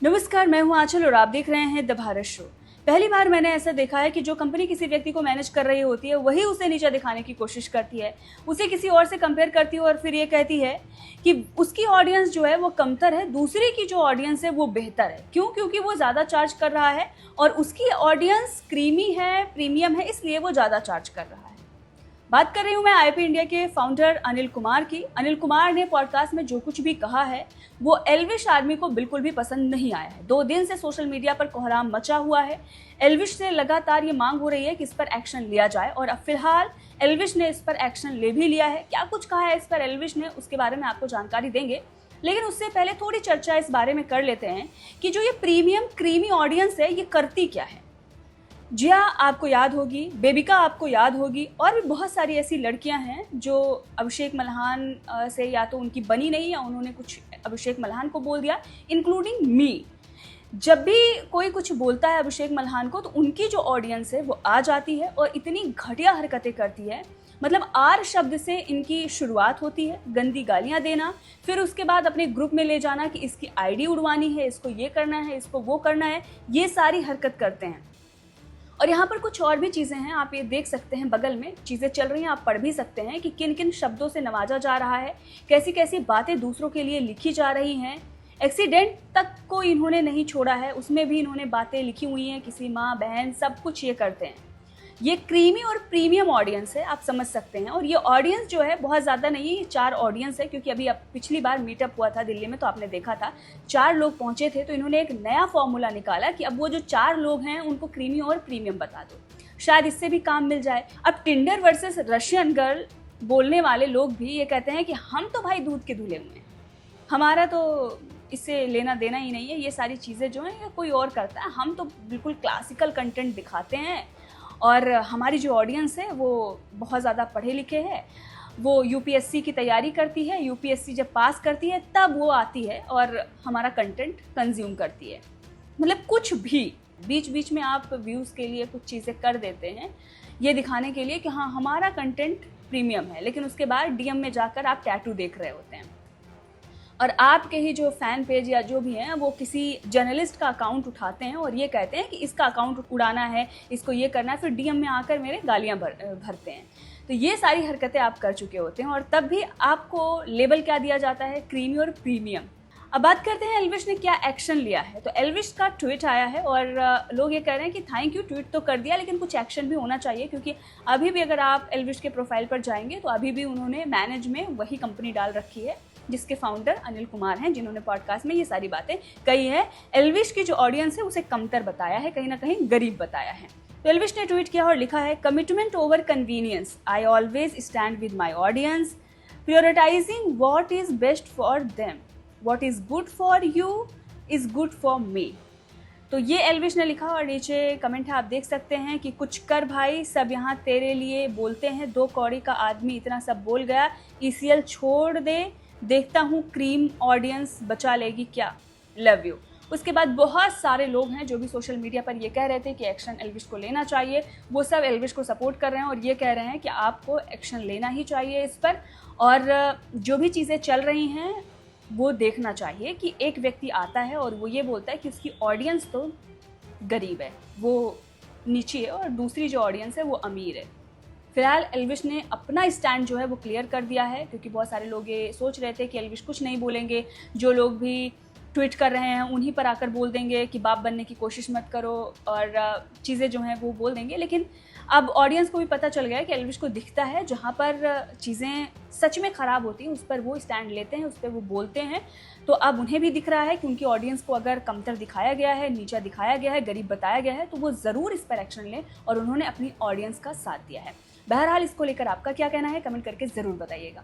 नमस्कार, मैं हूं आंचल और आप देख रहे हैं द भारत शो। पहली बार मैंने ऐसा देखा है कि जो कंपनी किसी व्यक्ति को मैनेज कर रही होती है वही उसे नीचा दिखाने की कोशिश करती है, उसे किसी और से कंपेयर करती है और फिर ये कहती है कि उसकी ऑडियंस जो है वो कमतर है, दूसरे की जो ऑडियंस है वो बेहतर है। क्यों? क्योंकि वो ज़्यादा चार्ज कर रहा है और उसकी ऑडियंस क्रीमी है, प्रीमियम है, इसलिए वो ज़्यादा चार्ज कर रहा है। बात कर रही हूँ मैं आईपी इंडिया के फाउंडर अनिल कुमार की। अनिल कुमार ने पॉडकास्ट में जो कुछ भी कहा है वो एल्विश आर्मी को बिल्कुल भी पसंद नहीं आया है। 2 दिन से सोशल मीडिया पर कोहराम मचा हुआ है। एल्विश से लगातार ये मांग हो रही है कि इस पर एक्शन लिया जाए और अब फिलहाल एल्विश ने इस पर एक्शन ले भी लिया है। क्या कुछ कहा है इस पर एल्विश ने, उसके बारे में आपको जानकारी देंगे, लेकिन उससे पहले थोड़ी चर्चा इस बारे में कर लेते हैं कि जो ये प्रीमियम क्रीमी ऑडियंस है ये करती क्या है। जिया आपको याद होगी, बेबिका आपको याद होगी और भी बहुत सारी ऐसी लड़कियां हैं जो अभिषेक मल्हान से या तो उनकी बनी नहीं या उन्होंने कुछ अभिषेक मल्हान को बोल दिया, इंक्लूडिंग मी। जब भी कोई कुछ बोलता है अभिषेक मल्हान को तो उनकी जो ऑडियंस है वो आ जाती है और इतनी घटिया हरकतें करती है। मतलब आर शब्द से इनकी शुरुआत होती है, गंदी गालियां देना, फिर उसके बाद अपने ग्रुप में ले जाना कि इसकी आईडी उड़वानी है, इसको ये करना है, इसको वो करना है, ये सारी हरकत करते हैं। और यहाँ पर कुछ और भी चीज़ें हैं, आप ये देख सकते हैं, बगल में चीज़ें चल रही हैं, आप पढ़ भी सकते हैं कि किन किन शब्दों से नवाजा जा रहा है, कैसी कैसी बातें दूसरों के लिए लिखी जा रही हैं। एक्सीडेंट तक को इन्होंने नहीं छोड़ा है, उसमें भी इन्होंने बातें लिखी हुई हैं, किसी माँ बहन सब कुछ ये करते हैं। ये क्रीमी और प्रीमियम ऑडियंस है, आप समझ सकते हैं। और ये ऑडियंस जो है बहुत ज़्यादा नहीं है, ये 4 ऑडियंस है, क्योंकि अभी अब पिछली बार मीटअप हुआ था दिल्ली में तो आपने देखा था 4 लोग पहुंचे थे, तो इन्होंने एक नया फॉर्मूला निकाला कि अब वो जो 4 लोग हैं उनको क्रीमी और प्रीमियम बता दो, शायद इससे भी काम मिल जाए। अब टिंडर वर्सेस रशियन गर्ल बोलने वाले लोग भी ये कहते हैं कि हम तो भाई दूध के धुले हुए हैं, हमारा तो इससे लेना देना ही नहीं है, ये सारी चीज़ें जो हैं कोई और करता है, हम तो बिल्कुल क्लासिकल कंटेंट दिखाते हैं। और हमारी जो ऑडियंस है वो बहुत ज़्यादा पढ़े लिखे है, वो यूपीएससी की तैयारी करती है, यूपीएससी जब पास करती है तब वो आती है और हमारा कंटेंट कंज्यूम करती है। मतलब कुछ भी बीच बीच में आप व्यूज़ के लिए कुछ चीज़ें कर देते हैं ये दिखाने के लिए कि हाँ हमारा कंटेंट प्रीमियम है, लेकिन उसके बाद डीएम में जाकर आप टैटू देख रहे होते हैं और आपके ही जो फैन पेज या जो भी हैं वो किसी जर्नलिस्ट का अकाउंट उठाते हैं और ये कहते हैं कि इसका अकाउंट उड़ाना है, इसको ये करना है, फिर डीएम में आकर मेरे गालियां भरते हैं। तो ये सारी हरकतें आप कर चुके होते हैं और तब भी आपको लेबल क्या दिया जाता है, क्रीमी और प्रीमियम। अब बात करते हैं एल्विश ने क्या एक्शन लिया है। तो एल्विश का ट्वीट आया है और लोग ये कह रहे हैं कि थैंक यू, ट्वीट तो कर दिया लेकिन कुछ एक्शन भी होना चाहिए, क्योंकि अभी भी अगर आप एल्विश के प्रोफाइल पर जाएंगे तो अभी भी उन्होंने मैनेज में वही कंपनी डाल रखी है जिसके फाउंडर अनिल कुमार हैं, जिन्होंने पॉडकास्ट में ये सारी बातें कही है। एल्विश की जो ऑडियंस है उसे कमतर बताया है, कहीं ना कहीं गरीब बताया है। तो एल्विश ने ट्वीट किया और लिखा है, commitment over convenience, I always stand with my audience, prioritising what is best for them, what is good for you is good for me. तो ये एल्विश ने लिखा और नीचे कमेंट है, आप देख सकते हैं कि कुछ कर भाई, सब यहाँ तेरे लिए बोलते हैं, 2 कौड़ी का आदमी इतना सब बोल गया, ईसीएल छोड़ दे, देखता हूँ क्रीम ऑडियंस बचा लेगी क्या, लव यू। उसके बाद बहुत सारे लोग हैं जो भी सोशल मीडिया पर ये कह रहे थे कि एक्शन एल्विश को लेना चाहिए, वो सब एल्विश को सपोर्ट कर रहे हैं और ये कह रहे हैं कि आपको एक्शन लेना ही चाहिए इस पर। और जो भी चीज़ें चल रही हैं वो देखना चाहिए कि एक व्यक्ति आता है और वो ये बोलता है कि उसकी ऑडियंस तो गरीब है, वो नीची है, और दूसरी जो ऑडियंस है वो अमीर है। फिलहाल एल्विश ने अपना स्टैंड जो है वो क्लियर कर दिया है, क्योंकि बहुत सारे लोग ये सोच रहे थे कि एल्विश कुछ नहीं बोलेंगे, जो लोग भी ट्वीट कर रहे हैं उन्हीं पर आकर बोल देंगे कि बाप बनने की कोशिश मत करो और चीज़ें जो हैं वो बोल देंगे। लेकिन अब ऑडियंस को भी पता चल गया है कि एल्विश को दिखता है जहाँ पर चीज़ें सच में ख़राब होती हैं उस पर वो स्टैंड लेते हैं, उस पर वो बोलते हैं। तो अब उन्हें भी दिख रहा है कि उनकी ऑडियंस को अगर कमतर दिखाया गया है, नीचा दिखाया गया है, गरीब बताया गया है, तो वो ज़रूर इस पर एक्शन लें और उन्होंने अपनी ऑडियंस का साथ दिया है। बहरहाल इसको लेकर आपका क्या कहना है, कमेंट करके ज़रूर बताइएगा।